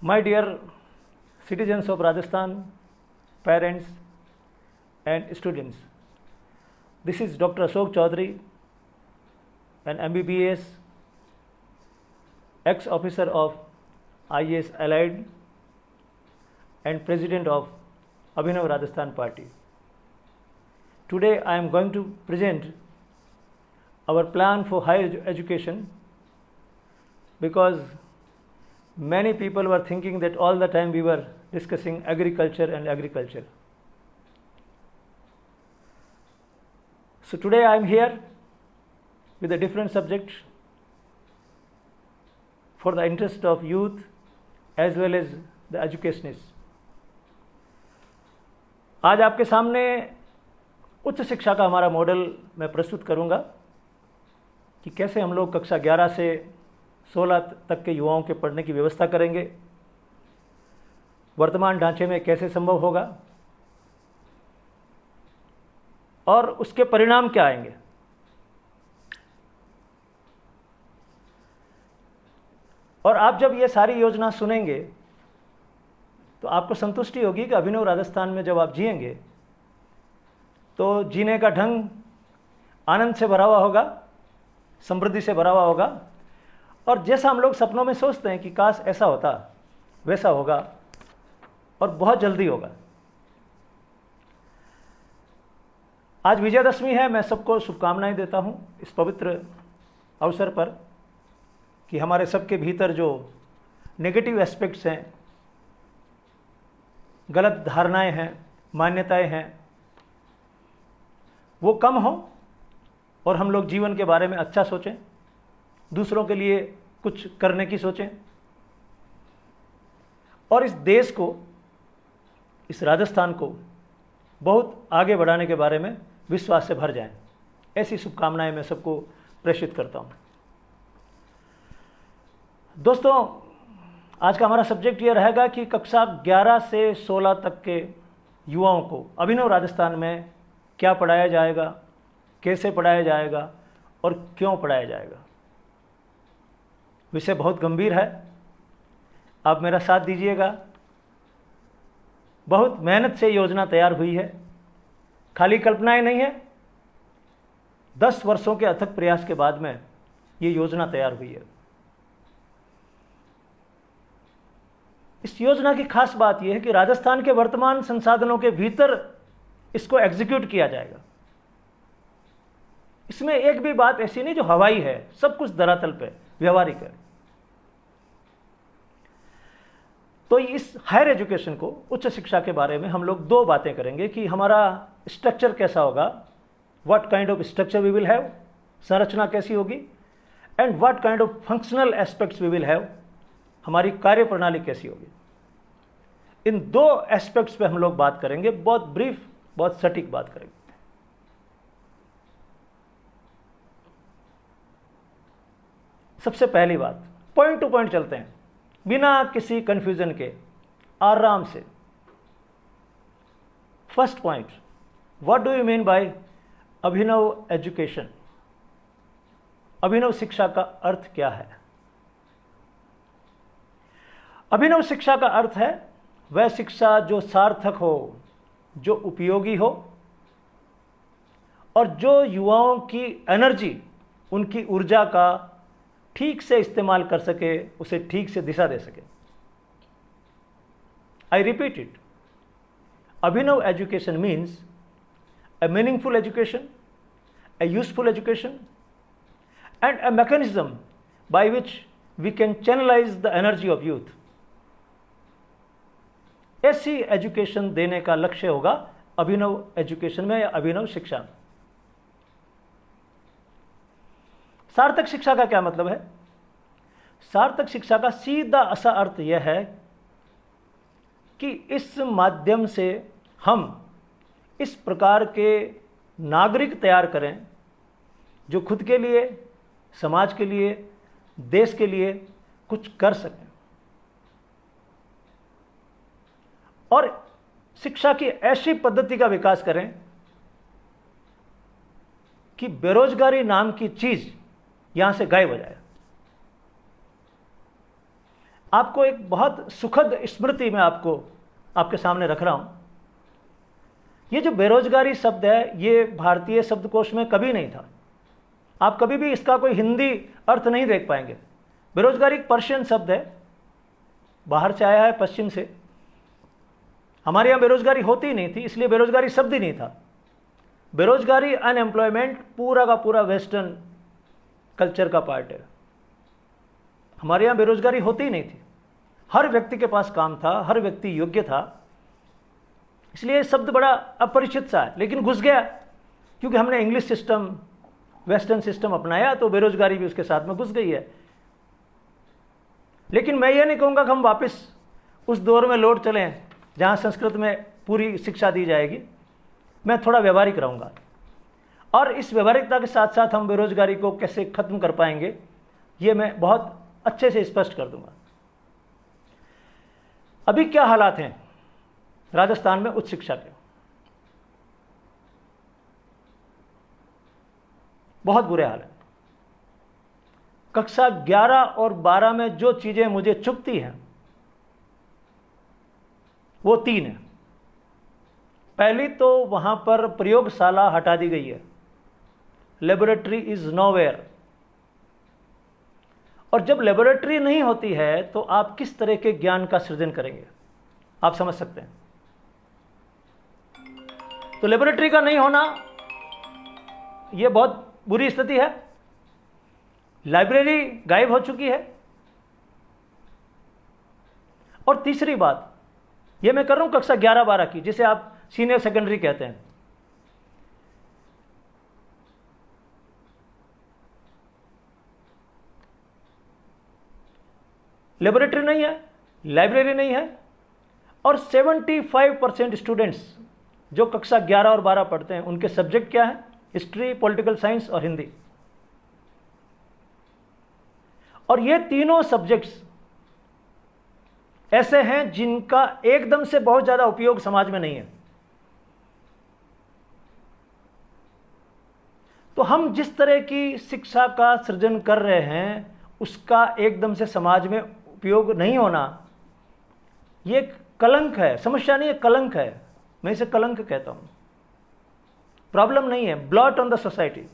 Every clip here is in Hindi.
My dear citizens of Rajasthan, parents and students, this is Dr. Ashok Chaudhary, an MBBS, ex-officer of IAS Allied and President of Abhinav Rajasthan Party. Today I am going to present our plan for higher education, because many people were thinking that all the time we were discussing agriculture. So today I am here with a different subject for the interest of youth as well as the educationists. आज आपके सामने उच्च शिक्षा का हमारा मॉडल मैं प्रस्तुत करूंगा कि कैसे हम लोग कक्षा 11 से 16 तक के युवाओं के पढ़ने की व्यवस्था करेंगे, वर्तमान ढांचे में कैसे संभव होगा और उसके परिणाम क्या आएंगे। और आप जब ये सारी योजना सुनेंगे तो आपको संतुष्टि होगी कि अभिनव राजस्थान में जब आप जिएंगे तो जीने का ढंग आनंद से भरा हुआ होगा, समृद्धि से भरा हुआ होगा, और जैसा हम लोग सपनों में सोचते हैं कि काश ऐसा होता वैसा होगा और बहुत जल्दी होगा। आज विजयदशमी है, मैं सबको शुभकामनाएं देता हूं इस पवित्र अवसर पर कि हमारे सबके भीतर जो नेगेटिव एस्पेक्ट्स हैं, गलत धारणाएं हैं, मान्यताएं हैं, वो कम हो और हम लोग जीवन के बारे में अच्छा सोचें, दूसरों के लिए कुछ करने की सोचें और इस देश को, इस राजस्थान को बहुत आगे बढ़ाने के बारे में विश्वास से भर जाएं। ऐसी शुभकामनाएं मैं सबको प्रेषित करता हूं। दोस्तों, आज का हमारा सब्जेक्ट ये रहेगा कि कक्षा 11 से 16 तक के युवाओं को अभिनव राजस्थान में क्या पढ़ाया जाएगा, कैसे पढ़ाया जाएगा और क्यों पढ़ाया जाएगा। विषय बहुत गंभीर है, आप मेरा साथ दीजिएगा। बहुत मेहनत से योजना तैयार हुई है, खाली कल्पनाएं नहीं है। 10 वर्षों के अथक प्रयास के बाद में ये योजना तैयार हुई है। इस योजना की खास बात यह है कि राजस्थान के वर्तमान संसाधनों के भीतर इसको एग्जीक्यूट किया जाएगा। इसमें एक भी बात ऐसी नहीं जो हवाई है, सब कुछ धरातल पे व्यवहारिक है। तो इस हायर एजुकेशन को, उच्च शिक्षा के बारे में हम लोग 2 बातें करेंगे कि हमारा स्ट्रक्चर कैसा होगा, what kind of structure we will have, संरचना कैसी होगी, and what kind of functional aspects we will have, हमारी कार्य प्रणाली कैसी होगी। इन 2 एस्पेक्ट्स पे हम लोग बात करेंगे, बहुत ब्रीफ, बहुत सटीक बात करेंगे। सबसे पहली बात, पॉइंट टू पॉइंट चलते हैं बिना किसी कंफ्यूजन के, आराम से। First point, what do you mean by अभिनव एजुकेशन। अभिनव शिक्षा का अर्थ क्या है। अभिनव शिक्षा का अर्थ है वह शिक्षा जो सार्थक हो, जो उपयोगी हो और जो युवाओं की एनर्जी, उनकी ऊर्जा का ठीक से इस्तेमाल कर सके, उसे ठीक से दिशा दे सके। I repeat it, Abhinav education means a meaningful education, a useful education, and a mechanism by which we can channelize the energy of youth. ऐसी एजुकेशन देने का लक्ष्य होगा अभिनव एजुकेशन में या अभिनव शिक्षा में। सार्थक शिक्षा का क्या मतलब है। सार्थक शिक्षा का सीधा असा अर्थ यह है कि इस माध्यम से हम इस प्रकार के नागरिक तैयार करें जो खुद के लिए, समाज के लिए, देश के लिए कुछ कर सकें। और शिक्षा की ऐसी पद्धति का विकास करें कि बेरोजगारी नाम की चीज यहां से गायब हो जाए। आपको एक बहुत सुखद स्मृति में आपको आपके सामने रख रहा हूं। ये जो बेरोजगारी शब्द है, ये भारतीय शब्दकोश में कभी नहीं था। आप कभी भी इसका कोई हिंदी अर्थ नहीं देख पाएंगे। बेरोजगारी एक पर्शियन शब्द है, बाहर से आया है, पश्चिम से। हमारे यहाँ बेरोजगारी होती ही नहीं थी, इसलिए बेरोजगारी शब्द ही नहीं था। बेरोजगारी, अनएम्प्लॉयमेंट पूरा का पूरा वेस्टर्न कल्चर का पार्ट है। हमारे यहाँ बेरोजगारी होती ही नहीं थी, हर व्यक्ति के पास काम था, हर व्यक्ति योग्य था। इसलिए शब्द बड़ा अपरिचित सा है, लेकिन घुस गया क्योंकि हमने इंग्लिश सिस्टम, वेस्टर्न सिस्टम अपनाया, तो बेरोजगारी भी उसके साथ में घुस गई है। लेकिन मैं ये नहीं कहूँगा कि हम वापस उस दौर में लौट चलें जहाँ संस्कृत में पूरी शिक्षा दी जाएगी। मैं थोड़ा व्यवहारिक रहूँगा, और इस व्यवहारिकता के साथ साथ हम बेरोजगारी को कैसे खत्म कर पाएंगे, ये मैं बहुत अच्छे से स्पष्ट कर दूंगा। अभी क्या हालात हैं राजस्थान में उच्च शिक्षा के? बहुत बुरे हाल है। कक्षा 11 और 12 में जो चीजें मुझे चुभती हैं वो 3 है। पहली तो वहां पर प्रयोगशाला हटा दी गई है, लेबोरेटरी इज नोवेयर। और जब लेबोरेटरी नहीं होती है तो आप किस तरह के ज्ञान का सृजन करेंगे, आप समझ सकते हैं। तो लेबोरेटरी का नहीं होना यह बहुत बुरी स्थिति है। लाइब्रेरी गायब हो चुकी है। और तीसरी बात, यह मैं कर रहा हूं कक्षा 11-12 की, जिसे आप सीनियर सेकेंडरी कहते हैं। लेबोरेटरी नहीं है, लाइब्रेरी नहीं है, और 75% स्टूडेंट्स जो कक्षा 11 और 12 पढ़ते हैं उनके सब्जेक्ट क्या है? हिस्ट्री, पॉलिटिकल साइंस और हिंदी। और ये तीनों सब्जेक्ट्स ऐसे हैं जिनका एकदम से बहुत ज्यादा उपयोग समाज में नहीं है। तो हम जिस तरह की शिक्षा का सृजन कर रहे हैं उसका एकदम से समाज में उपयोग नहीं होना, ये कलंक है। समस्या नहीं है, कलंक है। मैं इसे कलंक कहता हूं, प्रॉब्लम नहीं है। Blot on the society.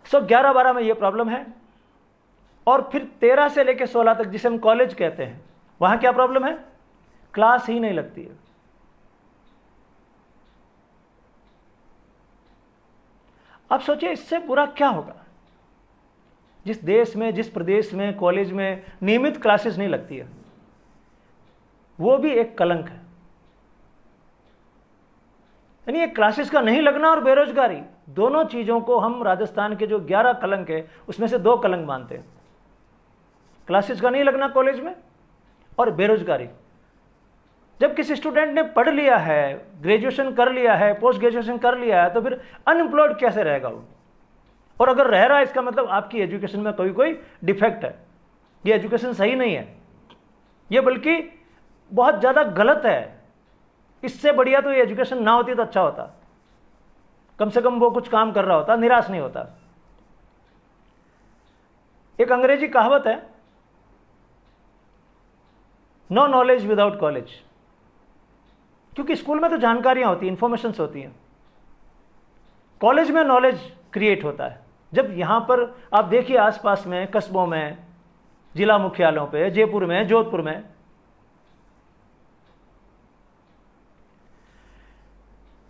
So 11-12 में ये प्रॉब्लम है। और फिर 13 से लेकर 16 तक, जिसे हम कॉलेज कहते हैं, वहां क्या प्रॉब्लम है? क्लास ही नहीं लगती है। आप सोचिए इससे बुरा क्या होगा? जिस देश में, जिस प्रदेश में कॉलेज में नियमित क्लासेस नहीं लगती है, वो भी एक कलंक है। यानी ये क्लासेस का नहीं लगना और बेरोजगारी, दोनों चीजों को हम राजस्थान के जो 11 कलंक है उसमें से 2 कलंक मानते हैं। क्लासेस का नहीं लगना कॉलेज में और बेरोजगारी। जब किसी स्टूडेंट ने पढ़ लिया है, ग्रेजुएशन कर लिया है, पोस्ट ग्रेजुएशन कर लिया है, तो फिर अनएम्प्लॉयड कैसे रहेगा वो? और अगर रह रहा है, इसका मतलब आपकी एजुकेशन में कोई डिफेक्ट है। ये एजुकेशन सही नहीं है, ये बल्कि बहुत ज़्यादा गलत है। इससे बढ़िया तो ये एजुकेशन ना होती तो अच्छा होता। कम से कम वो कुछ काम कर रहा होता, निराश नहीं होता। एक अंग्रेजी कहावत है, नो नॉलेज विदाउट कॉलेज। क्योंकि स्कूल में तो जानकारियां होती हैं, इंफॉर्मेशंस होती हैं, कॉलेज में नॉलेज क्रिएट होता है। जब यहां पर आप देखिए आसपास में, कस्बों में, जिला मुख्यालयों पे, जयपुर में, जोधपुर में,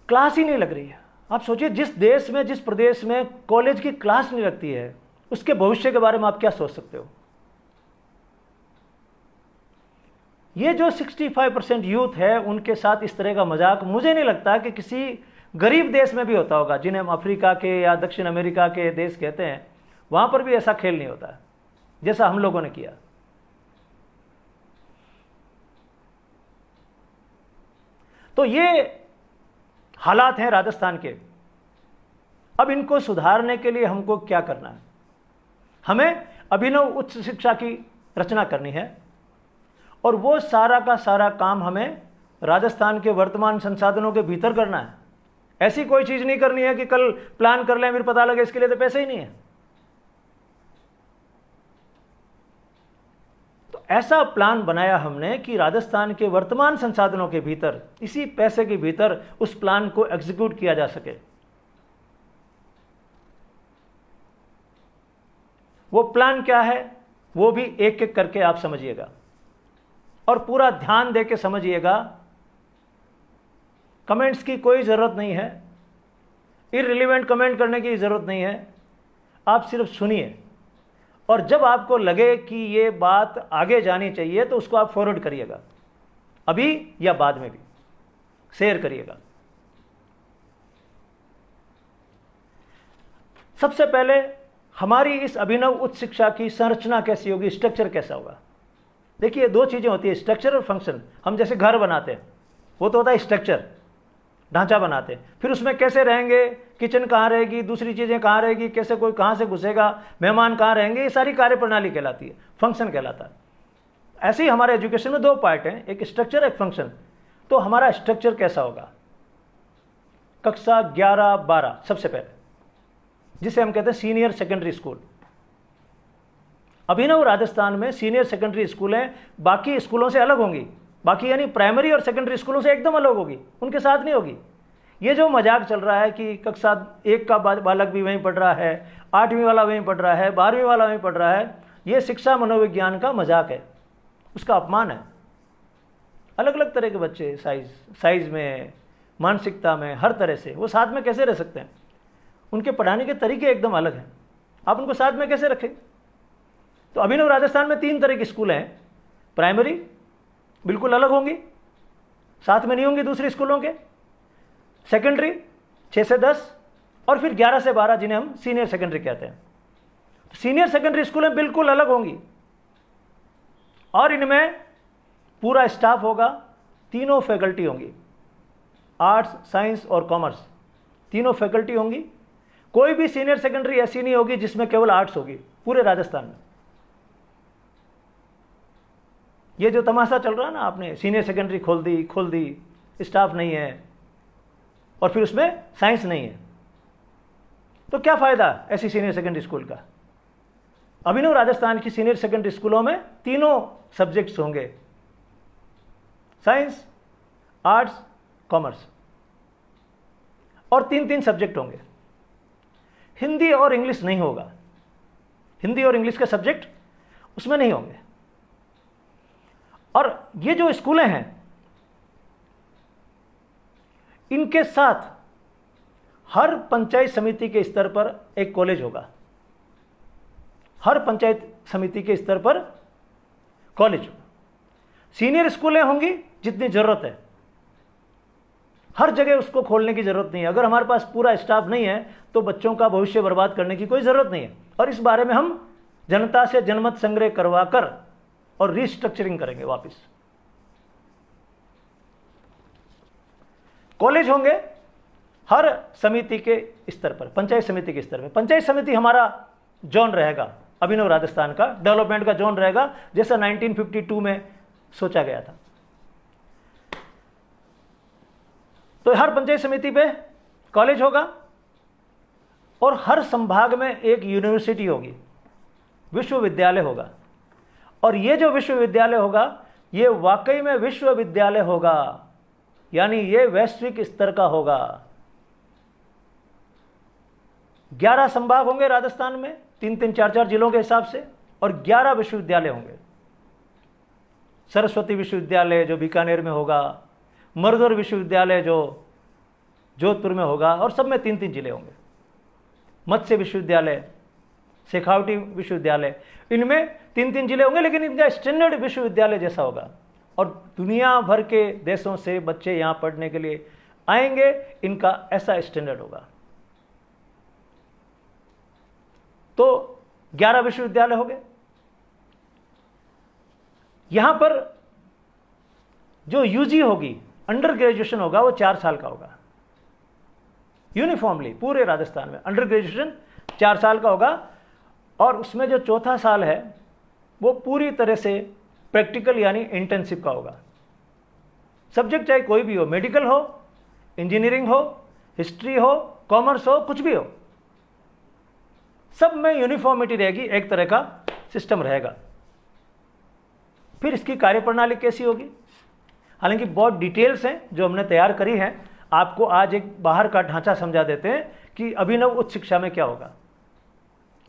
क्लास ही नहीं लग रही है। आप सोचिए जिस देश में, जिस प्रदेश में कॉलेज की क्लास नहीं लगती है, उसके भविष्य के बारे में आप क्या सोच सकते हो? ये जो 65% यूथ है उनके साथ इस तरह का मजाक मुझे नहीं लगता कि किसी गरीब देश में भी होता होगा, जिन्हें हम अफ्रीका के या दक्षिण अमेरिका के देश कहते हैं। वहां पर भी ऐसा खेल नहीं होता जैसा हम लोगों ने किया। तो ये हालात हैं राजस्थान के। अब इनको सुधारने के लिए हमको क्या करना है? हमें अभिनव उच्च शिक्षा की रचना करनी है, और वो सारा का सारा काम हमें राजस्थान के वर्तमान संसाधनों के भीतर करना है। ऐसी कोई चीज़ नहीं करनी है कि कल प्लान कर लें फिर पता लगे इसके लिए तो पैसे ही नहीं है। तो ऐसा प्लान बनाया हमने कि राजस्थान के वर्तमान संसाधनों के भीतर, इसी पैसे के भीतर उस प्लान को एग्जीक्यूट किया जा सके। वो प्लान क्या है वो भी एक एक करके आप समझिएगा और पूरा ध्यान दे के समझिएगा। कमेंट्स की कोई ज़रूरत नहीं है, इररिलेवेंट कमेंट करने की ज़रूरत नहीं है, आप सिर्फ सुनिए और जब आपको लगे कि ये बात आगे जानी चाहिए तो उसको आप फॉरवर्ड करिएगा, अभी या बाद में भी शेयर करिएगा। सबसे पहले हमारी इस अभिनव उच्च शिक्षा की संरचना कैसी होगी, स्ट्रक्चर कैसा होगा। देखिए दो चीज़ें होती है, स्ट्रक्चर और फंक्शन। हम जैसे घर बनाते हैं वो तो होता है स्ट्रक्चर, ढांचा बनाते हैं, फिर उसमें कैसे रहेंगे, किचन कहाँ रहेगी, दूसरी चीज़ें कहाँ रहेगी, कैसे कोई कहाँ से घुसेगा, मेहमान कहाँ रहेंगे, ये सारी कार्यप्रणाली कहलाती है, फंक्शन कहलाता है। ऐसे ही हमारे एजुकेशन में दो पार्ट हैं, एक स्ट्रक्चर एक फंक्शन। तो हमारा स्ट्रक्चर कैसा होगा, कक्षा 11-12 सबसे पहले, जिसे हम कहते हैं सीनियर सेकेंडरी स्कूल। अभिनव राजस्थान में सीनियर सेकेंडरी स्कूलें बाकी स्कूलों से अलग होंगी, बाकी यानी प्राइमरी और सेकेंडरी स्कूलों से एकदम अलग होगी, उनके साथ नहीं होगी। ये जो मजाक चल रहा है कि कक्षा 1 का बालक भी वहीं पढ़ रहा है, 8वीं वाला वहीं पढ़ रहा है, 12वीं वाला वहीं पढ़ रहा है, ये शिक्षा मनोविज्ञान का मजाक है, उसका अपमान है। अलग अलग तरह के बच्चे साइज में, मानसिकता में, हर तरह से वो साथ में कैसे रह सकते हैं, उनके पढ़ाने के तरीके एकदम अलग हैं, आप उनको साथ में कैसे रखें। तो अभिनव राजस्थान में 3 तरह की स्कूल हैं। प्राइमरी बिल्कुल अलग होंगी, साथ में नहीं होंगी दूसरी स्कूलों के। सेकेंडरी 6 से 10 और फिर 11 से 12 जिन्हें हम सीनियर सेकेंडरी कहते हैं। तो सीनियर सेकेंडरी स्कूलें बिल्कुल अलग होंगी और इनमें पूरा स्टाफ होगा, तीनों फैकल्टी होंगी, आर्ट्स, साइंस और कॉमर्स, तीनों फैकल्टी होंगी। कोई भी सीनियर सेकेंडरी ऐसी नहीं होगी जिसमें केवल आर्ट्स होगी पूरे राजस्थान में। ये जो तमाशा चल रहा है ना, आपने सीनियर सेकेंडरी खोल दी, स्टाफ नहीं है और फिर उसमें साइंस नहीं है, तो क्या फ़ायदा ऐसी सीनियर सेकेंडरी स्कूल का। अभिनव राजस्थान की सीनियर सेकेंडरी स्कूलों में तीनों सब्जेक्ट्स होंगे, साइंस, आर्ट्स, कॉमर्स, और 3-3 सब्जेक्ट होंगे। हिंदी और इंग्लिश नहीं होगा, हिंदी और इंग्लिश के सब्जेक्ट उसमें नहीं होंगे। और ये जो स्कूलें हैं इनके साथ हर पंचायत समिति के स्तर पर एक कॉलेज होगा, हर पंचायत समिति के स्तर पर कॉलेज होगा। सीनियर स्कूलें होंगी जितनी ज़रूरत है, हर जगह उसको खोलने की ज़रूरत नहीं है। अगर हमारे पास पूरा स्टाफ नहीं है तो बच्चों का भविष्य बर्बाद करने की कोई ज़रूरत नहीं है। और इस बारे में हम जनता से जनमत संग्रह करवाकर और रिस्ट्रक्चरिंग करेंगे वापस। कॉलेज होंगे हर समिति के स्तर पर, पंचायत समिति के स्तर पर। पंचायत समिति हमारा जोन रहेगा, अभिनव राजस्थान का डेवलपमेंट का जोन रहेगा, जैसा 1952 में सोचा गया था। तो हर पंचायत समिति पे कॉलेज होगा और हर संभाग में एक यूनिवर्सिटी होगी, विश्वविद्यालय होगा। और ये जो विश्वविद्यालय होगा ये वाकई में विश्वविद्यालय होगा, यानी ये वैश्विक स्तर का होगा। 11 संभाग होंगे राजस्थान में, 3-3, 4-4 जिलों के हिसाब से, और 11 विश्वविद्यालय होंगे। सरस्वती विश्वविद्यालय जो बीकानेर में होगा, मरुधर विश्वविद्यालय जो जोधपुर में होगा, और सब में 3-3 जिले होंगे। मत्स्य विश्वविद्यालय, शेखावटी विश्वविद्यालय, इनमें 3-3 जिले होंगे, लेकिन इनका स्टैंडर्ड विश्वविद्यालय जैसा होगा। और दुनिया भर के देशों से बच्चे यहाँ पढ़ने के लिए आएंगे, इनका ऐसा स्टैंडर्ड होगा। तो 11 विश्वविद्यालय हो गए। यहां पर जो यूजी होगी, अंडर ग्रेजुएशन होगा, वो 4 साल का होगा यूनिफॉर्मली पूरे राजस्थान में। अंडर ग्रेजुएशन 4 साल का होगा और उसमें जो चौथा साल है वो पूरी तरह से प्रैक्टिकल यानी इंटर्नशिप का होगा। सब्जेक्ट चाहे कोई भी हो, मेडिकल हो, इंजीनियरिंग हो हिस्ट्री हो, कॉमर्स हो, कुछ भी हो, सब में यूनिफॉर्मिटी रहेगी, एक तरह का सिस्टम रहेगा। फिर इसकी कार्यप्रणाली कैसी होगी? हालांकि बहुत डिटेल्स हैं जो हमने तैयार करी हैं, आपको आज एक बाहर का ढांचा समझा देते हैं कि अभिनव उच्च शिक्षा में क्या होगा।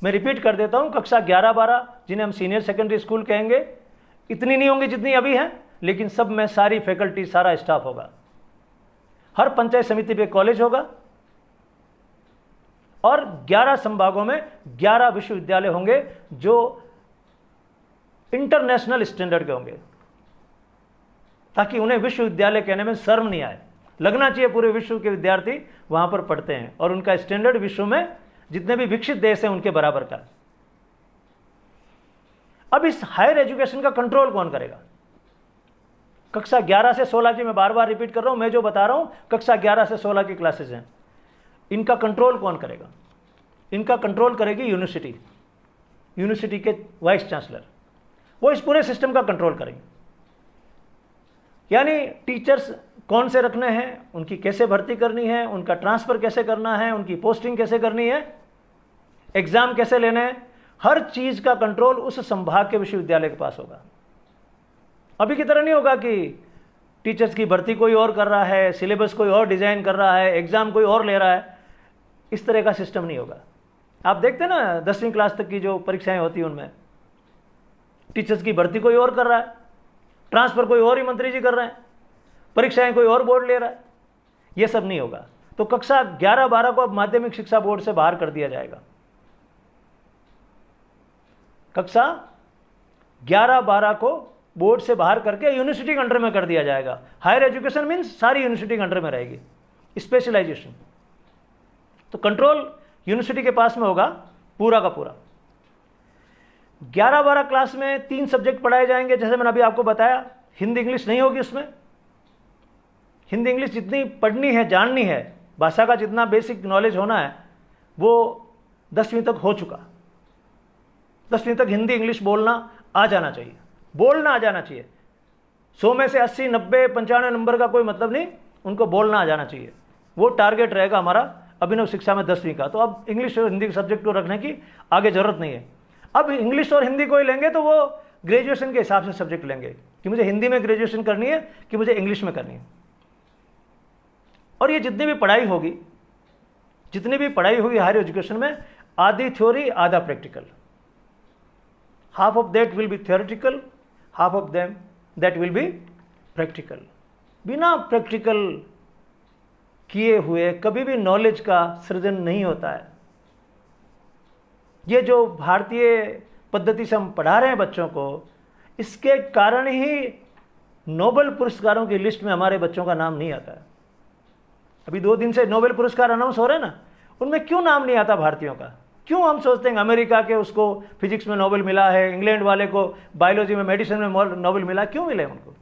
मैं रिपीट कर देता हूं, कक्षा 11-12 जिन्हें हम सीनियर सेकेंडरी स्कूल कहेंगे, इतनी नहीं होंगी जितनी अभी हैं, लेकिन सब में सारी फैकल्टी, सारा स्टाफ होगा। हर पंचायत समिति पे कॉलेज होगा और 11 संभागों में 11 विश्वविद्यालय होंगे जो इंटरनेशनल स्टैंडर्ड के होंगे, ताकि उन्हें विश्वविद्यालय कहने में शर्म नहीं आए। लगना चाहिए पूरे विश्व के विद्यार्थी वहां पर पढ़ते हैं और उनका स्टैंडर्ड विश्व में जितने भी विकसित देश हैं उनके बराबर का। अब इस हायर एजुकेशन का कंट्रोल कौन करेगा? कक्षा 11 से 16 की, मैं बार बार रिपीट कर रहा हूं, मैं जो बता रहा हूं कक्षा 11 से 16 की क्लासेस हैं, इनका कंट्रोल कौन करेगा? इनका कंट्रोल करेगी यूनिवर्सिटी, यूनिवर्सिटी के वाइस चांसलर, वो इस पूरे सिस्टम का कंट्रोल करेंगे। यानी टीचर्स कौन से रखने हैं, उनकी कैसे भर्ती करनी है, उनका ट्रांसफर कैसे करना है, उनकी पोस्टिंग कैसे करनी है, एग्जाम कैसे लेने हैं, हर चीज का कंट्रोल उस संभाग के विश्वविद्यालय के पास होगा। अभी की तरह नहीं होगा कि टीचर्स की भर्ती कोई और कर रहा है, सिलेबस कोई और डिजाइन कर रहा है, एग्जाम कोई और ले रहा है, इस तरह का सिस्टम नहीं होगा। आप देखते हैं ना 10वीं क्लास तक की जो परीक्षाएं होती हैं उनमें टीचर्स की भर्ती कोई और कर रहा है, ट्रांसफर कोई और ही मंत्री जी कर रहे हैं, परीक्षाएं कोई और बोर्ड ले रहा है, ये सब नहीं होगा। तो कक्षा 11-12 को अब माध्यमिक शिक्षा बोर्ड से बाहर कर दिया जाएगा। कक्षा 11-12 को बोर्ड से बाहर करके यूनिवर्सिटी के अंडर में कर दिया जाएगा। हायर एजुकेशन मीन्स सारी यूनिवर्सिटी के अंडर में रहेगी, स्पेशलाइजेशन। तो कंट्रोल यूनिवर्सिटी के पास में होगा पूरा का पूरा। 11-12 क्लास में 3 सब्जेक्ट पढ़ाए जाएंगे, जैसे मैंने अभी आपको बताया। हिंदी इंग्लिश नहीं होगी उसमें। हिंदी इंग्लिश जितनी पढ़नी है, जाननी है, भाषा का जितना बेसिक नॉलेज होना है वो 10वीं तक हो चुका। 10वीं तक हिंदी इंग्लिश बोलना आ जाना चाहिए, बोलना आ जाना चाहिए। 100 में से 80, 90, 95 नंबर का कोई मतलब नहीं, उनको बोलना आ जाना चाहिए। वो टारगेट रहेगा हमारा अभिनव शिक्षा में 10वीं का। तो अब इंग्लिश और हिंदी सब्जेक्ट को रखने की आगे जरूरत नहीं है। अब इंग्लिश और हिंदी को ही लेंगे तो वो ग्रेजुएशन के हिसाब से सब्जेक्ट लेंगे कि मुझे हिंदी में ग्रेजुएशन करनी है कि मुझे इंग्लिश में करनी है। और ये जितनी भी पढ़ाई होगी हायर एजुकेशन में, आधी थ्योरी आधा practical. Half of that will be theoretical, half of them that will be practical. बिना प्रैक्टिकल किए हुए कभी भी नॉलेज का सृजन नहीं होता है। ये जो भारतीय पद्धति से हम पढ़ा रहे हैं बच्चों को, इसके कारण ही नोबेल पुरस्कारों की लिस्ट में हमारे बच्चों का नाम नहीं आता है। अभी 2 दिन से नोबेल पुरस्कार अनाउंस हो रहे हैं ना, उनमें क्यों नाम नहीं आता भारतीयों का? क्यों हम सोचते हैं अमेरिका के उसको फिजिक्स में नोबेल मिला है, इंग्लैंड वाले को बायोलॉजी में, मेडिसिन में नोबेल मिला, क्यों मिले उनको?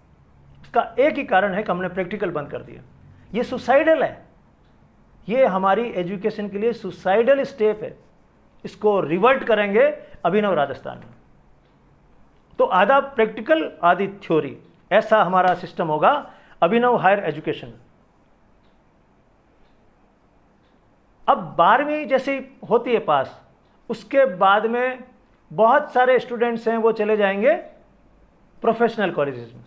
इसका एक ही कारण है कि हमने प्रैक्टिकल बंद कर दिया। ये सुसाइडल है, ये हमारी एजुकेशन के लिए सुसाइडल स्टेप है। इसको रिवर्ट करेंगे अभिनव राजस्थान में। तो आधा प्रैक्टिकल आधी थ्योरी, ऐसा हमारा सिस्टम होगा अभिनव हायर एजुकेशन। अब 12वीं जैसी होती है पास, उसके बाद में बहुत सारे स्टूडेंट्स हैं वो चले जाएंगे प्रोफेशनल कॉलेजेस में।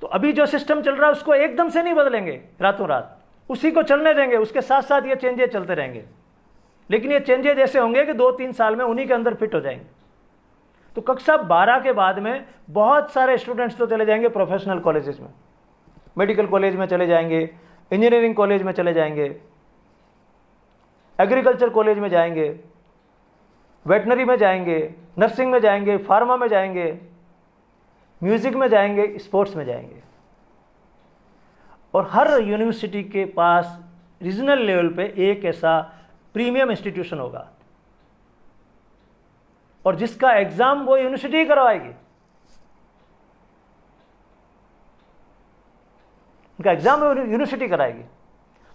तो अभी जो सिस्टम चल रहा है उसको एकदम से नहीं बदलेंगे रातों रात, उसी को चलने देंगे। उसके साथ साथ ये चेंजेस चलते रहेंगे, लेकिन ये चेंजेस ऐसे होंगे कि 2-3 साल में उन्हीं के अंदर फिट हो जाएंगे। तो कक्षा 12 के बाद में बहुत सारे स्टूडेंट्स तो चले जाएंगे प्रोफेशनल कॉलेजेस में, मेडिकल कॉलेज में चले जाएंगे, इंजीनियरिंग कॉलेज में चले जाएंगे, एग्रीकल्चर कॉलेज में जाएंगे, वेटनरी में जाएंगे, नर्सिंग में जाएंगे, फार्मा में जाएंगे, म्यूजिक में जाएंगे, स्पोर्ट्स में जाएंगे। और हर यूनिवर्सिटी के पास रीजनल लेवल पे एक ऐसा प्रीमियम इंस्टीट्यूशन होगा और जिसका एग्जाम वो यूनिवर्सिटी करवाएगी। उनका एग्जाम यूनिवर्सिटी कराएगी,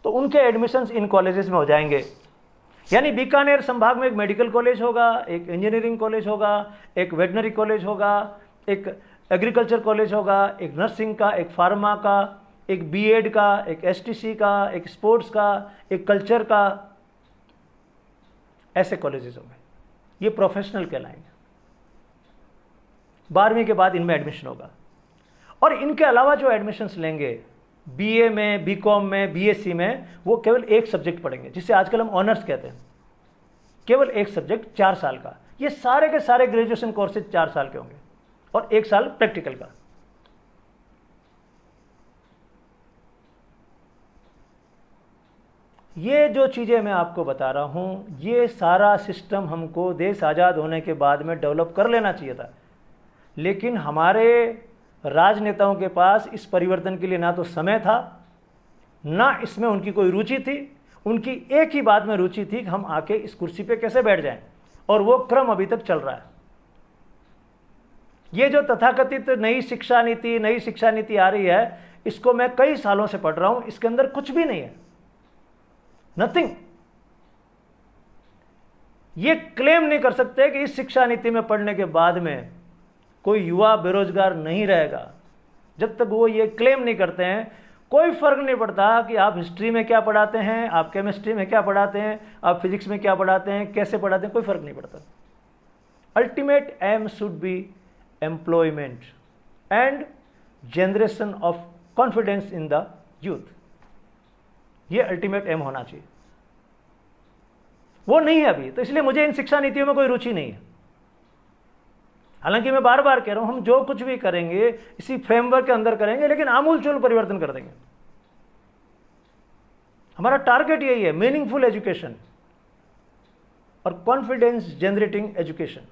तो उनके एडमिशन्स इन कॉलेजेस में हो जाएंगे। यानी बीकानेर संभाग में एक मेडिकल कॉलेज होगा, एक इंजीनियरिंग कॉलेज होगा, एक वेटनरी कॉलेज होगा, एक एग्रीकल्चर कॉलेज होगा, एक नर्सिंग का, एक फार्मा का, एक बीएड का, एक एसटीसी का, एक स्पोर्ट्स का, एक कल्चर का, ऐसे कॉलेजेस होंगे, ये प्रोफेशनल कहलाएंगे। 12वीं के बाद इनमें एडमिशन होगा। और इनके अलावा जो एडमिशन्स लेंगे बीए में, बीकॉम में, बीएससी में, वो केवल एक सब्जेक्ट पढ़ेंगे, जिसे आजकल हम ऑनर्स कहते हैं। केवल एक सब्जेक्ट 4 साल का। ये सारे के सारे ग्रेजुएशन कोर्सेज 4 साल के होंगे और 1 साल प्रैक्टिकल का। ये जो चीज़ें मैं आपको बता रहा हूँ, ये सारा सिस्टम हमको देश आज़ाद होने के बाद में डेवलप कर लेना चाहिए था, लेकिन हमारे राजनेताओं के पास इस परिवर्तन के लिए ना तो समय था, ना इसमें उनकी कोई रुचि थी। उनकी एक ही बात में रुचि थी कि हम आके इस कुर्सी पे कैसे बैठ जाएं, और वो क्रम अभी तक चल रहा है। ये जो तथाकथित नई शिक्षा नीति आ रही है, इसको मैं कई सालों से पढ़ रहा हूं, इसके अंदर कुछ भी नहीं है, नथिंग। ये क्लेम नहीं कर सकते कि इस शिक्षा नीति में पढ़ने के बाद में कोई युवा बेरोजगार नहीं रहेगा। जब तक वो ये क्लेम नहीं करते हैं, कोई फर्क नहीं पड़ता कि आप हिस्ट्री में क्या पढ़ाते हैं, आप केमिस्ट्री में क्या पढ़ाते हैं, आप फिजिक्स में क्या पढ़ाते हैं, कैसे पढ़ाते हैं, कोई फर्क नहीं पड़ता। Ultimate aim should be employment and generation of confidence in the youth. ये अल्टीमेट एम होना चाहिए। वो नहीं है अभी, तो इसलिए मुझे इन शिक्षा नीतियों में कोई रुचि नहीं है। हालांकि मैं बार बार कह रहा हूं, हम जो कुछ भी करेंगे इसी फ्रेमवर्क के अंदर करेंगे, लेकिन आमूलचूल परिवर्तन कर देंगे। हमारा टारगेट यही है, मीनिंगफुल एजुकेशन और कॉन्फिडेंस जनरेटिंग एजुकेशन।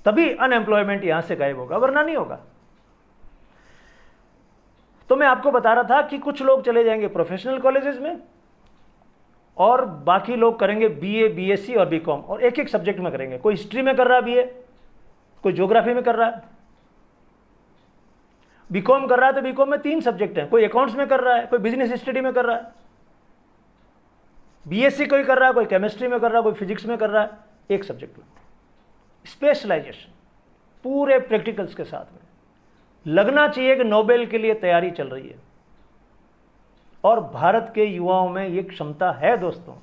तभी अनएम्प्लॉयमेंट यहां से गायब होगा, वरना नहीं होगा। तो मैं आपको बता रहा था कि कुछ लोग चले जाएंगे प्रोफेशनल कॉलेजेस में और बाकी लोग करेंगे बीए, बीएससी और बीकॉम, और एक एक सब्जेक्ट में करेंगे। कोई हिस्ट्री में कर रहा है बीए, कोई ज्योग्राफी में कर रहा है, बीकॉम कर रहा है तो बीकॉम में 3 सब्जेक्ट हैं, कोई अकाउंट्स में कर रहा है, कोई बिजनेस स्टडी में कर रहा है, बीएससी कोई कर रहा है, कोई केमिस्ट्री में कर रहा है, कोई फिजिक्स में कर रहा है, एक सब्जेक्ट में स्पेशलाइजेशन पूरे प्रैक्टिकल्स के साथ में। लगना चाहिए कि नोबेल के लिए तैयारी चल रही है, और भारत के युवाओं में ये क्षमता है दोस्तों।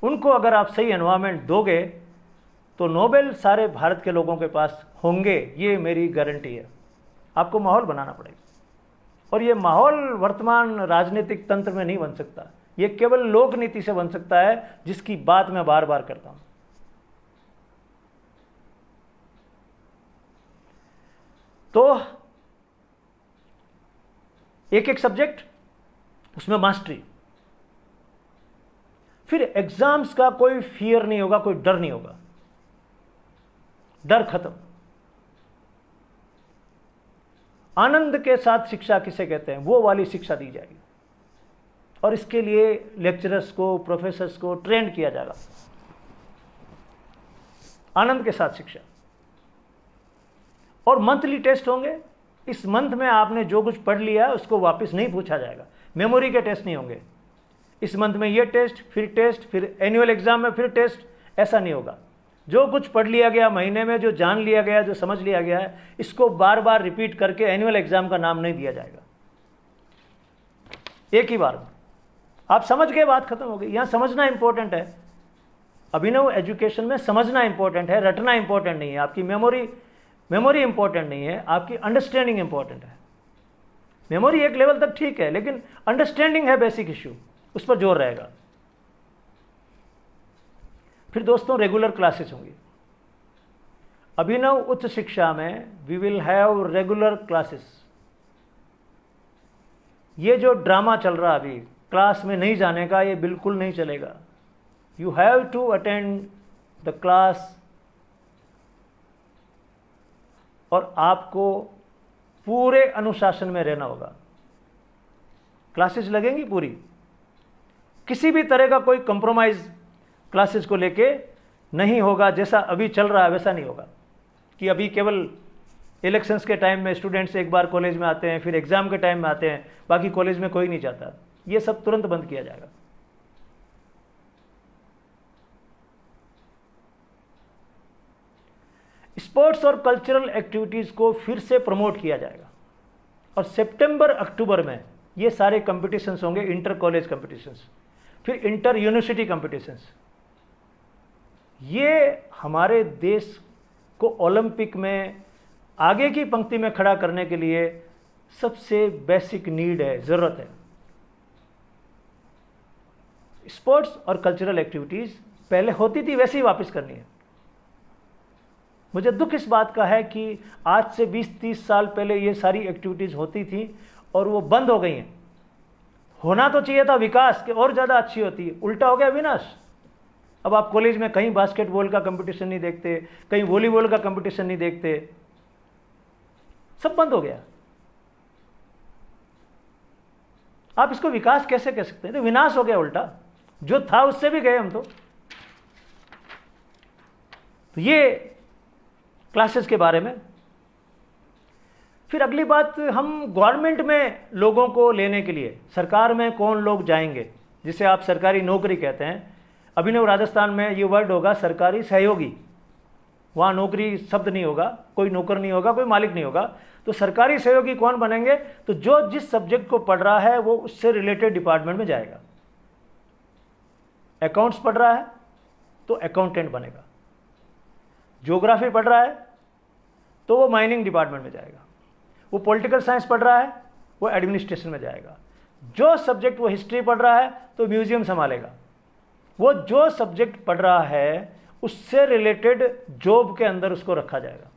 उनको अगर आप सही एनवायरनमेंट दोगे तो नोबेल सारे भारत के लोगों के पास होंगे, ये मेरी गारंटी है। आपको माहौल बनाना पड़ेगा, और ये माहौल वर्तमान राजनीतिक तंत्र में नहीं बन सकता, ये केवल लोक नीति से बन सकता है, जिसकी बात मैं बार बार करता हूं। तो एक एक सब्जेक्ट, उसमें मास्टरी, फिर एग्जाम्स का कोई फियर नहीं होगा, कोई डर नहीं होगा, डर खत्म। आनंद के साथ शिक्षा किसे कहते हैं, वो वाली शिक्षा दी जाएगी, और इसके लिए लेक्चरर्स को, प्रोफेसर्स को ट्रेन किया जाएगा। आनंद के साथ शिक्षा, और मंथली टेस्ट होंगे। इस मंथ में आपने जो कुछ पढ़ लिया है उसको वापस नहीं पूछा जाएगा, मेमोरी के टेस्ट नहीं होंगे। इस मंथ में ये टेस्ट, फिर एनुअल एग्जाम में फिर टेस्ट, ऐसा नहीं होगा। जो कुछ पढ़ लिया गया महीने में, जो जान लिया गया, जो समझ लिया गया है, इसको बार बार रिपीट करके एनुअल एग्जाम का नाम नहीं दिया जाएगा। एक ही बार में आप समझ गए, बात खत्म हो गई। यहां समझना इंपॉर्टेंट है। अभिनव एजुकेशन में समझना इंपॉर्टेंट है, रटना इंपॉर्टेंट नहीं है। आपकी मेमोरी इंपॉर्टेंट नहीं है, आपकी अंडरस्टैंडिंग इंपॉर्टेंट है। मेमोरी एक लेवल तक ठीक है, लेकिन अंडरस्टैंडिंग है बेसिक इश्यू, उस पर जोर रहेगा। फिर दोस्तों रेगुलर क्लासेस होंगी। अभिनव उच्च शिक्षा में we will have regular classes. ये जो ड्रामा चल रहा अभी क्लास में नहीं जाने का, ये बिल्कुल नहीं चलेगा। You have to attend the class, और आपको पूरे अनुशासन में रहना होगा। क्लासेस लगेंगी पूरी, किसी भी तरह का कोई कंप्रोमाइज क्लासेस को लेके नहीं होगा। जैसा अभी चल रहा है वैसा नहीं होगा कि अभी केवल इलेक्शंस के टाइम में स्टूडेंट्स एक बार कॉलेज में आते हैं, फिर एग्जाम के टाइम में आते हैं, बाकी कॉलेज में कोई नहीं जाता। ये सब तुरंत बंद किया जाएगा। स्पोर्ट्स और कल्चरल एक्टिविटीज को फिर से प्रमोट किया जाएगा, और सितंबर अक्टूबर में ये सारे कंपटीशंस होंगे, इंटर कॉलेज कंपटीशंस, फिर इंटर यूनिवर्सिटी कंपटीशंस। ये हमारे देश को ओलंपिक में आगे की पंक्ति में खड़ा करने के लिए सबसे बेसिक नीड है, ज़रूरत है। स्पोर्ट्स और कल्चरल एक्टिविटीज़ पहले होती थी वैसे ही वापस करनी है। मुझे दुख इस बात का है कि आज से 20-30 साल पहले ये सारी एक्टिविटीज़ होती थी और वो बंद हो गई हैं। होना तो चाहिए था विकास के, और ज़्यादा अच्छी होती, उल्टा हो गया विनाश। अब आप कॉलेज में कहीं बास्केटबॉल का कंपटीशन नहीं देखते, कहीं वॉलीबॉल का कंपटीशन नहीं देखते, सब बंद हो गया। आप इसको विकास कैसे कह सकते हैं? तो विनाश हो गया उल्टा, जो था उससे भी गए हम तो ये क्लासेस के बारे में। फिर अगली बात, हम गवर्नमेंट में लोगों को लेने के लिए सरकार में कौन लोग जाएंगे, जिसे आप सरकारी नौकरी कहते हैं। अभिनव राजस्थान में ये वर्ड होगा सरकारी सहयोगी, वहाँ नौकरी शब्द नहीं होगा, कोई नौकर नहीं होगा, कोई मालिक नहीं होगा। तो सरकारी सहयोगी कौन बनेंगे? तो जो जिस सब्जेक्ट को पढ़ रहा है वो उससे रिलेटेड डिपार्टमेंट में जाएगा। अकाउंट्स पढ़ रहा है तो अकाउंटेंट बनेगा, ज्योग्राफी पढ़ रहा है तो वो माइनिंग डिपार्टमेंट में जाएगा, वो पॉलिटिकल साइंस पढ़ रहा है वो एडमिनिस्ट्रेशन में जाएगा, जो सब्जेक्ट वो हिस्ट्री पढ़ रहा है तो म्यूजियम संभालेगा, वो जो सब्जेक्ट पढ़ रहा है उससे रिलेटेड जॉब के अंदर उसको रखा जाएगा।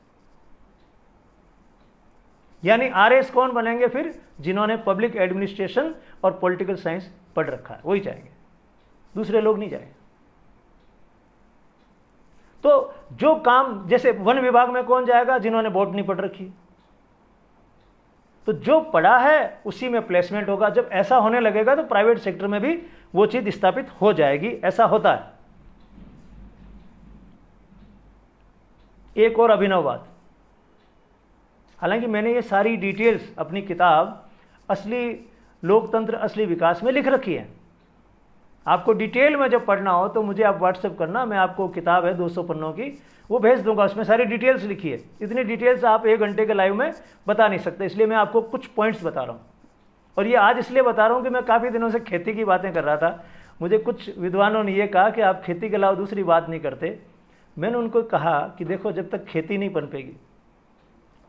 यानी आरएस कौन बनेंगे फिर? जिन्होंने पब्लिक एडमिनिस्ट्रेशन और पॉलिटिकल साइंस पढ़ रखा है वही जाएंगे, दूसरे लोग नहीं जाएंगे। तो जो काम, जैसे वन विभाग में कौन जाएगा? जिन्होंने बॉटनी पढ़ रखी। तो जो पढ़ा है उसी में प्लेसमेंट होगा। जब ऐसा होने लगेगा तो प्राइवेट सेक्टर में भी वो चीज स्थापित हो जाएगी, ऐसा होता है। एक और अभिनव बात, हालांकि मैंने ये सारी डिटेल्स अपनी किताब असली लोकतंत्र असली विकास में लिख रखी है। आपको डिटेल में जब पढ़ना हो तो मुझे आप व्हाट्सएप करना, मैं आपको किताब है 200 पन्नों की वो भेज दूंगा, उसमें सारी डिटेल्स लिखी है। इतनी डिटेल्स आप 1 घंटे के लाइव में बता नहीं सकते, इसलिए मैं आपको कुछ पॉइंट्स बता रहा हूँ। और ये आज इसलिए बता रहा हूँ कि मैं काफ़ी दिनों से खेती की बातें कर रहा था। मुझे कुछ विद्वानों ने ये कहा कि आप खेती के अलावा दूसरी बात नहीं करते। मैंने उनको कहा कि देखो, जब तक खेती नहीं पनपेगी,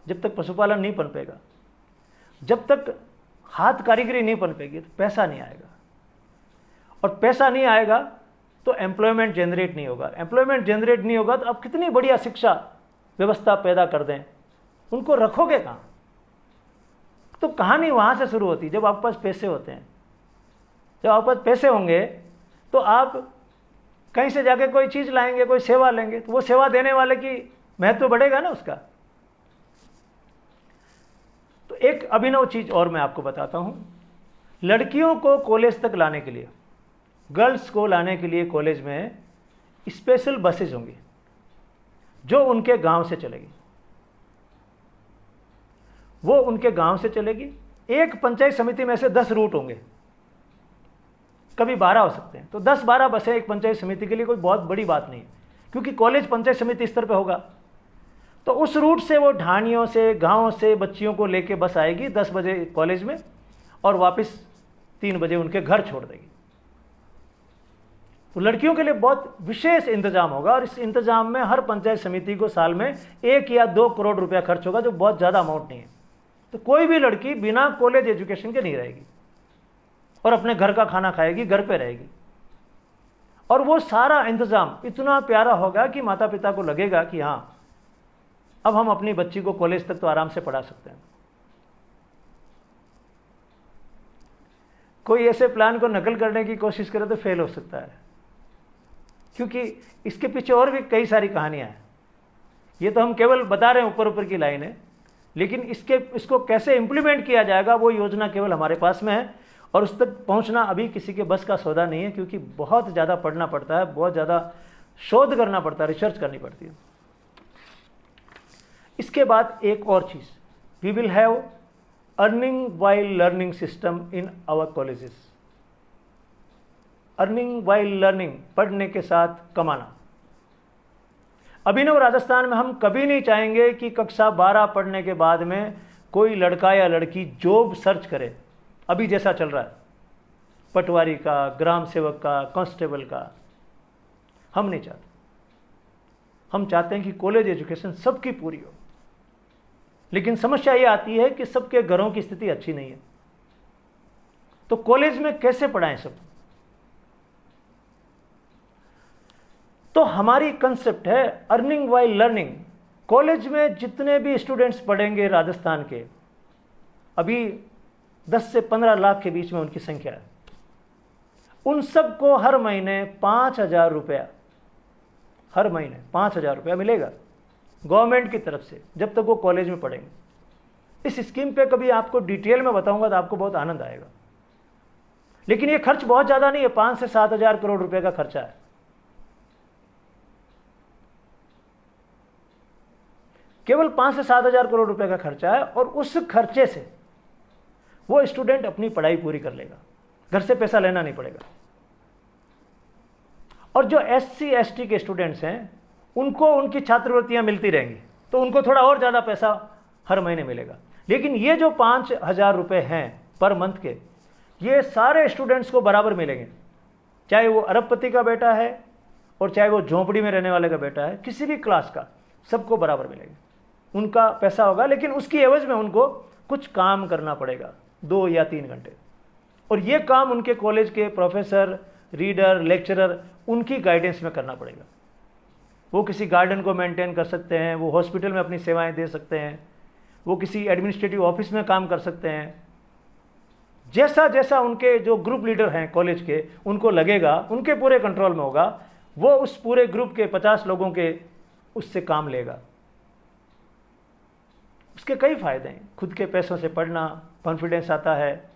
जब तक पशुपालन नहीं पनपेगा, जब तक हाथ कारीगरी नहीं पनपेगी तो पैसा नहीं आएगा, और पैसा नहीं आएगा तो एम्प्लॉयमेंट जनरेट नहीं होगा। एम्प्लॉयमेंट जनरेट नहीं होगा तो आप कितनी बढ़िया शिक्षा व्यवस्था पैदा कर दें, उनको रखोगे कहाँ? तो कहानी वहाँ से शुरू होती है, जब आपके पास पैसे होते हैं। जब आपके पास पैसे होंगे तो आप कहीं से जाके कोई चीज़ लाएंगे, कोई सेवा लेंगे, तो वो सेवा देने वाले की महत्व बढ़ेगा ना उसका। तो एक अभिनव चीज़ और मैं आपको बताता हूँ। लड़कियों को कॉलेज तक लाने के लिए, गर्ल्स को लाने के लिए कॉलेज में स्पेशल बसेज होंगी जो उनके गांव से चलेगी। वो उनके गांव से चलेगी। एक पंचायत समिति में से 10 रूट होंगे, कभी 12 हो सकते हैं। तो 10-12 बसें एक पंचायत समिति के लिए कोई बहुत बड़ी बात नहीं है, क्योंकि कॉलेज पंचायत समिति स्तर पे होगा। तो उस रूट से वो ढाणियों से, गाँव से बच्चियों को लेके बस आएगी 10 बजे कॉलेज में और वापस 3 बजे उनके घर छोड़ देगी। तो लड़कियों के लिए बहुत विशेष इंतजाम होगा, और इस इंतजाम में हर पंचायत समिति को साल में 1 या 2 करोड़ रुपया खर्च होगा, जो बहुत ज़्यादा अमाउंट नहीं है। तो कोई भी लड़की बिना कॉलेज एजुकेशन के नहीं रहेगी और अपने घर का खाना खाएगी, घर पे रहेगी। और वो सारा इंतजाम इतना प्यारा होगा कि माता पिता को लगेगा कि हाँ, अब हम अपनी बच्ची को कॉलेज तक तो आराम से पढ़ा सकते हैं। कोई ऐसे प्लान को नकल करने की कोशिश करे तो फेल हो सकता है, क्योंकि इसके पीछे और भी कई सारी कहानियां हैं। ये तो हम केवल बता रहे हैं ऊपर ऊपर की लाइन है, लेकिन इसको कैसे इम्प्लीमेंट किया जाएगा वो योजना केवल हमारे पास में है, और उस तक पहुंचना अभी किसी के बस का सौदा नहीं है, क्योंकि बहुत ज़्यादा पढ़ना पड़ता है, बहुत ज़्यादा शोध करना पड़ता है, रिसर्च करनी पड़ती है। इसके बाद एक और चीज़, we will have earning while learning system in our colleges. Earning while learning, पढ़ने के साथ कमाना। अभिनव राजस्थान में हम कभी नहीं चाहेंगे कि कक्षा 12 पढ़ने के बाद में कोई लड़का या लड़की जॉब सर्च करे, अभी जैसा चल रहा है, पटवारी का, ग्राम सेवक का, कांस्टेबल का, हम नहीं चाहते। हम चाहते हैं कि कॉलेज एजुकेशन सबकी पूरी हो। लेकिन समस्या ये आती है कि सबके घरों की स्थिति अच्छी नहीं है, तो कॉलेज में कैसे पढ़ाएं सब? तो हमारी कंसेप्ट है अर्निंग व्हाइल लर्निंग। कॉलेज में जितने भी स्टूडेंट्स पढ़ेंगे राजस्थान के, अभी 10 से 15 लाख के बीच में उनकी संख्या है, उन सबको हर महीने 5,000 रुपया, हर महीने 5,000 रुपया मिलेगा गवर्नमेंट की तरफ से, जब तक वो कॉलेज में पढ़ेंगे। इस स्कीम पे कभी आपको डिटेल में बताऊंगा तो आपको बहुत आनंद आएगा। लेकिन ये खर्च बहुत ज़्यादा नहीं है, 5 से 7,000 करोड़ रुपए का खर्चा है। केवल 5 से 7,000 करोड़ रुपए का खर्चा है, और उस खर्चे से वो स्टूडेंट अपनी पढ़ाई पूरी कर लेगा, घर से पैसा लेना नहीं पड़ेगा। और जो SC ST के स्टूडेंट्स हैं, उनको उनकी छात्रवृत्तियां मिलती रहेंगी, तो उनको थोड़ा और ज़्यादा पैसा हर महीने मिलेगा। लेकिन ये जो 5,000 रुपये हैं पर मंथ के, ये सारे स्टूडेंट्स को बराबर मिलेंगे, चाहे वो अरबपति का बेटा है और चाहे वो झोंपड़ी में रहने वाले का बेटा है, किसी भी क्लास का, सबको बराबर मिलेंगे। उनका पैसा होगा, लेकिन उसकी एवज में उनको कुछ काम करना पड़ेगा, 2 या 3 घंटे। और ये काम उनके कॉलेज के प्रोफेसर, रीडर, लेक्चरर, उनकी गाइडेंस में करना पड़ेगा। वो किसी गार्डन को मेंटेन कर सकते हैं, वो हॉस्पिटल में अपनी सेवाएं दे सकते हैं, वो किसी एडमिनिस्ट्रेटिव ऑफिस में काम कर सकते हैं। जैसा जैसा उनके जो ग्रुप लीडर हैं कॉलेज के, उनको लगेगा उनके पूरे कंट्रोल में होगा, वो उस पूरे ग्रुप के 50 लोगों के उससे काम लेगा। उसके कई फायदे हैं। खुद के पैसों से पढ़ना, कॉन्फिडेंस आता है।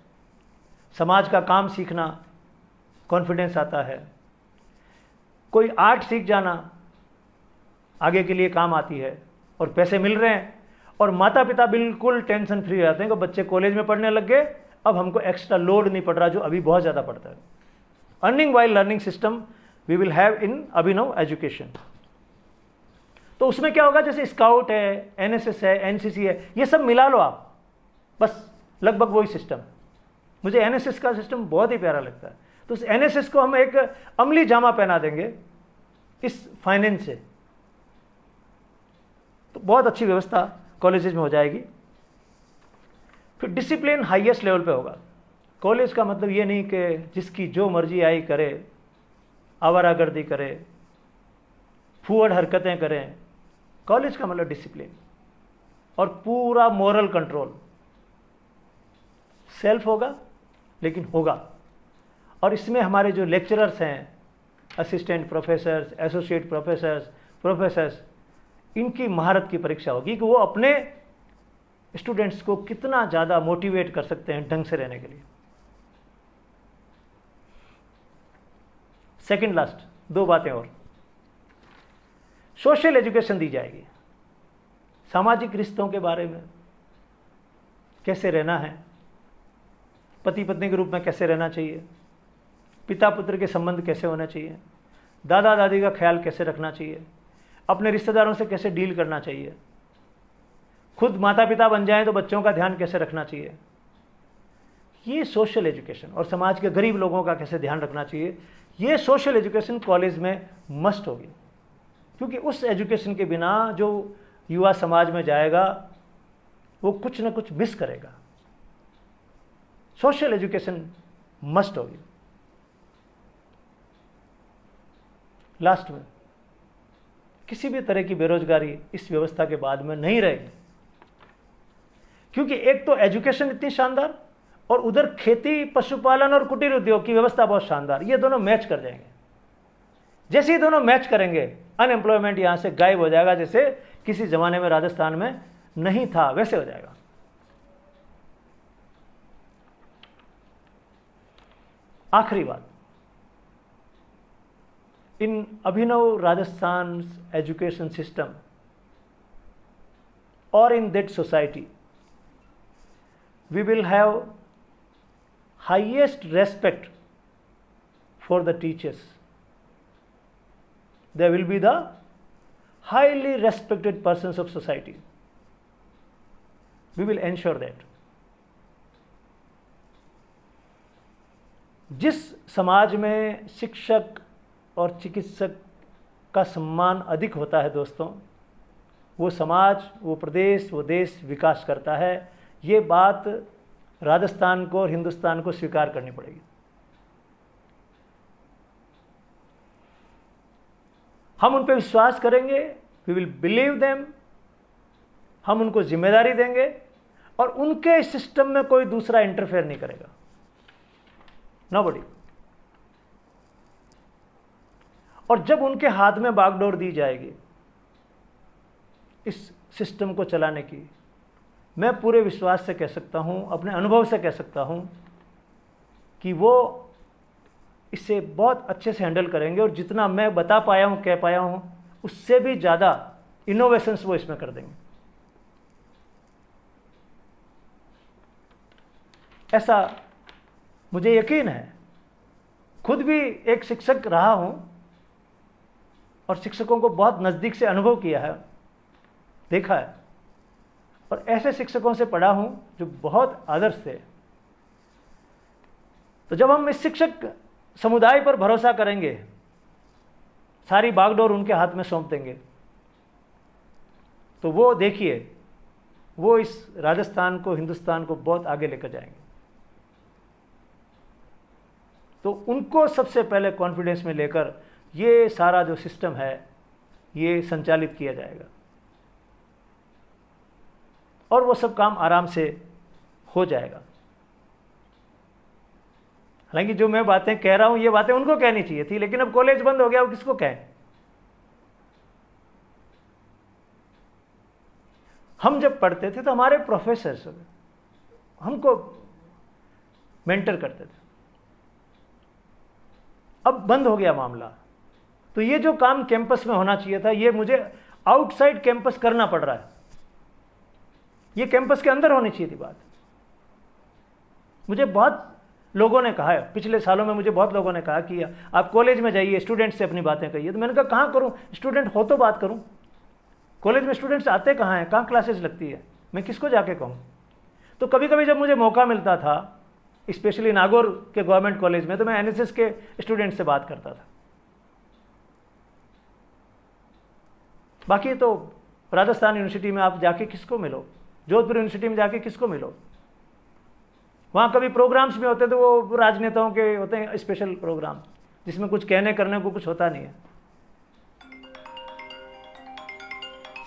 समाज का काम सीखना, कॉन्फिडेंस आता है। कोई आर्ट सीख जाना आगे के लिए काम आती है, और पैसे मिल रहे हैं, और माता पिता बिल्कुल टेंशन फ्री रहते हैं कि बच्चे कॉलेज में पढ़ने लग गए, अब हमको एक्स्ट्रा लोड नहीं पड़ रहा, जो अभी बहुत ज़्यादा पड़ता है। Earning while learning system we will have in Abhinav education. तो उसमें क्या होगा, जैसे स्काउट है, NSS है, NCC है, ये सब मिला लो आप, बस लगभग वही सिस्टम। मुझे NSS का सिस्टम बहुत ही प्यारा लगता है। तो उस NSS को हम एक अमली जामा पहना देंगे इस फाइनेंस से, तो बहुत अच्छी व्यवस्था कॉलेजेस में हो जाएगी। फिर डिसिप्लिन हाईएस्ट लेवल पे होगा। कॉलेज का मतलब ये नहीं कि जिसकी जो मर्जी आई करे, आवारागर्दी करे, फूहड़ हरकतें करें। कॉलेज का मतलब डिसिप्लिन और पूरा मोरल कंट्रोल। सेल्फ होगा, लेकिन होगा। और इसमें हमारे जो लेक्चरर्स हैं, असिस्टेंट प्रोफेसर्स, एसोसिएट प्रोफेसर्स, इनकी महारत की परीक्षा होगी कि वो अपने स्टूडेंट्स को कितना ज़्यादा मोटिवेट कर सकते हैं ढंग से रहने के लिए। सेकंड लास्ट 2 बातें और, सोशल एजुकेशन दी जाएगी। सामाजिक रिश्तों के बारे में, कैसे रहना है, पति पत्नी के रूप में कैसे रहना चाहिए, पिता पुत्र के संबंध कैसे होना चाहिए, दादा दादी का ख्याल कैसे रखना चाहिए, अपने रिश्तेदारों से कैसे डील करना चाहिए, खुद माता पिता बन जाएं तो बच्चों का ध्यान कैसे रखना चाहिए। ये सोशल एजुकेशन, और समाज के गरीब लोगों का कैसे ध्यान रखना चाहिए, ये सोशल एजुकेशन कॉलेज में मस्ट होगी। क्योंकि उस एजुकेशन के बिना जो युवा समाज में जाएगा वो कुछ ना कुछ मिस करेगा। सोशल एजुकेशन मस्ट होगी। लास्ट में, किसी भी तरह की बेरोजगारी इस व्यवस्था के बाद में नहीं रहेगी, क्योंकि एक तो एजुकेशन इतनी शानदार, और उधर खेती, पशुपालन और कुटीर उद्योग की व्यवस्था बहुत शानदार। ये दोनों मैच कर जाएंगे। जैसे ही दोनों मैच करेंगे, अनएम्प्लॉयमेंट यहां से गायब हो जाएगा। जैसे किसी जमाने में राजस्थान में नहीं था, वैसे हो जाएगा। आखिरी बात, इन अभिनव राजस्थान एजुकेशन सिस्टम और in that society we will have highest respect for the teachers. They will be the highly respected persons of society. We will ensure that. जिस समाज में शिक्षक और चिकित्सक का सम्मान अधिक होता है दोस्तों, वो समाज, वो प्रदेश, वो देश विकास करता है। ये बात राजस्थान को और हिंदुस्तान को स्वीकार करनी पड़ेगी। हम उन पर विश्वास करेंगे, वी विल बिलीव देम, हम उनको जिम्मेदारी देंगे और उनके सिस्टम में कोई दूसरा इंटरफेयर नहीं करेगा, नोबडी। और जब उनके हाथ में बागडोर दी जाएगी इस सिस्टम को चलाने की, मैं पूरे विश्वास से कह सकता हूं, अपने अनुभव से कह सकता हूं कि वो इसे बहुत अच्छे से हैंडल करेंगे और जितना मैं बता पाया हूं, कह पाया हूं, उससे भी ज़्यादा इनोवेशंस वो इसमें कर देंगे। ऐसा मुझे यकीन है। खुद भी एक शिक्षक रहा हूं और शिक्षकों को बहुत नज़दीक से अनुभव किया है, देखा है, और ऐसे शिक्षकों से पढ़ा हूं जो बहुत आदर्श थे। तो जब हम इस शिक्षक समुदाय पर भरोसा करेंगे, सारी बागडोर उनके हाथ में सौंप देंगे, तो वो देखिए, वो इस राजस्थान को, हिंदुस्तान को बहुत आगे लेकर जाएंगे। तो उनको सबसे पहले कॉन्फिडेंस में लेकर ये सारा जो सिस्टम है ये संचालित किया जाएगा और वो सब काम आराम से हो जाएगा। हालांकि जो मैं बातें कह रहा हूं, ये बातें उनको कहनी चाहिए थी, लेकिन अब कॉलेज बंद हो गया, वो किसको कहें। हम जब पढ़ते थे तो हमारे प्रोफेसर्स हमको मेंटर करते थे। अब बंद हो गया मामला, तो ये जो काम कैंपस में होना चाहिए था, ये मुझे आउटसाइड कैंपस करना पड़ रहा है। ये कैंपस के अंदर होनी चाहिए थी बात। मुझे बहुत लोगों ने कहा है, पिछले सालों में मुझे बहुत लोगों ने कहा कि आप कॉलेज में जाइए, स्टूडेंट से अपनी बातें कहिए। तो मैंने कहा कहाँ करूँ, स्टूडेंट हो तो बात करूँ। कॉलेज में स्टूडेंट्स आते कहाँ हैं, कहाँ क्लासेस लगती है, मैं किसको जाके कहूँ। तो कभी कभी जब मुझे मौका मिलता था, स्पेशली नागौर के गवर्नमेंट कॉलेज में, तो मैं एनएसएस के स्टूडेंट से बात करता था। बाकी तो राजस्थान यूनिवर्सिटी में आप जाके किसको मिलो, जोधपुर यूनिवर्सिटी में जाके किसको मिलो, वहाँ कभी प्रोग्राम्स भी होते थे, वो राजनेताओं के होते हैं स्पेशल प्रोग्राम, जिसमें कुछ कहने करने को कुछ होता नहीं है।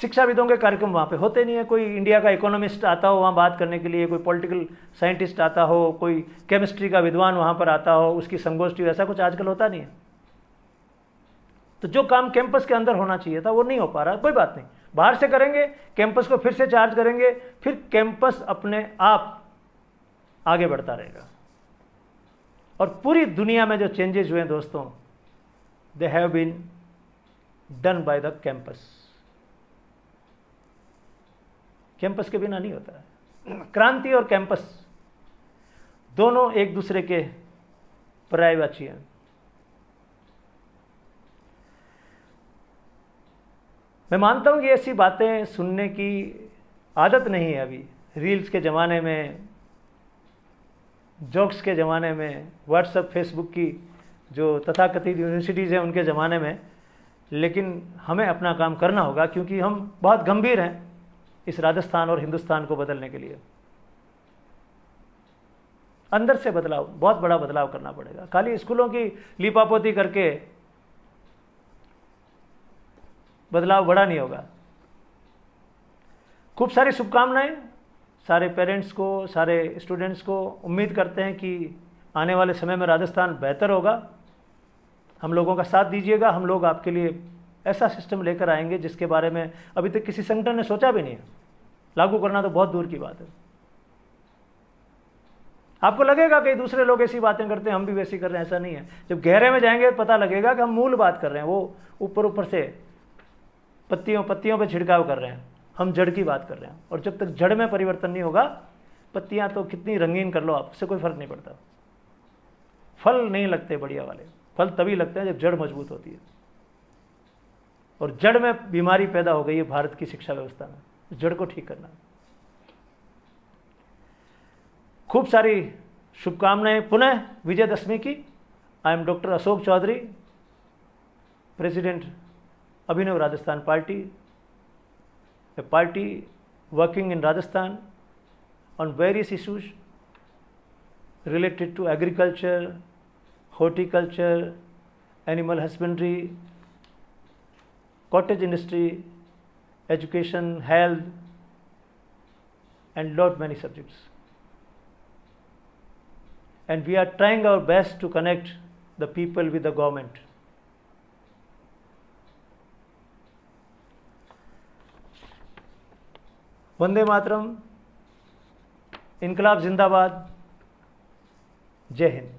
शिक्षाविदों के कार्यक्रम वहाँ पे होते नहीं है। कोई इंडिया का इकोनॉमिस्ट आता हो वहाँ बात करने के लिए, कोई पॉलिटिकल साइंटिस्ट आता हो, कोई केमिस्ट्री का विद्वान वहाँ पर आता हो, उसकी संगोष्ठी, ऐसा कुछ आजकल होता नहीं है। तो जो काम कैंपस के अंदर होना चाहिए था वो नहीं हो पा रहा। कोई बात नहीं, बाहर से करेंगे, कैंपस को फिर से चार्ज करेंगे, फिर कैंपस अपने आप आगे बढ़ता रहेगा। और पूरी दुनिया में जो चेंजेस हुए दोस्तों, they have been done by the campus. Campus के बिना नहीं होता है। क्रांति और कैंपस दोनों एक दूसरे के पर्यायवाची हैं। मैं मानता हूं कि ऐसी बातें सुनने की आदत नहीं है अभी, रील्स के ज़माने में, जोक्स के ज़माने में, व्हाट्सएप फेसबुक की जो तथाकथित यूनिवर्सिटीज़ हैं उनके ज़माने में। लेकिन हमें अपना काम करना होगा, क्योंकि हम बहुत गंभीर हैं इस राजस्थान और हिंदुस्तान को बदलने के लिए। अंदर से बदलाव, बहुत बड़ा बदलाव करना पड़ेगा। खाली स्कूलों की लीपापोती करके बदलाव बड़ा नहीं होगा। खूब सारी शुभकामनाएं सारे पेरेंट्स को, सारे स्टूडेंट्स को। उम्मीद करते हैं कि आने वाले समय में राजस्थान बेहतर होगा। हम लोगों का साथ दीजिएगा, हम लोग आपके लिए ऐसा सिस्टम लेकर आएंगे जिसके बारे में अभी तक किसी संगठन ने सोचा भी नहीं है। लागू करना तो बहुत दूर की बात है। आपको लगेगा कि दूसरे लोग ऐसी बातें करते हैं, हम भी वैसी कर रहे हैं, ऐसा नहीं है। जब गहरे में जाएंगे पता लगेगा कि हम मूल बात कर रहे हैं, वो ऊपर ऊपर से पत्तियों पे छिड़काव कर रहे हैं, हम जड़ की बात कर रहे हैं। और जब तक जड़ में परिवर्तन नहीं होगा, पत्तियां तो कितनी रंगीन कर लो आप, उससे कोई फर्क नहीं पड़ता। फल नहीं लगते बढ़िया वाले, फल तभी लगते हैं जब जड़ मजबूत होती है। और जड़ में बीमारी पैदा हो गई है भारत की शिक्षा व्यवस्था में, जड़ को ठीक करना। खूब सारी शुभकामनाएं पुनः विजयदशमी की। I am doctor Ashok Chaudhary, president Abhinav Rajasthan party, a party working in Rajasthan on various issues related to agriculture, horticulture, animal husbandry, cottage industry, education, health, and lot many subjects. And we are trying our best to connect the people with the government. Vande Mataram, इनकलाब जिंदाबाद, जय हिंद।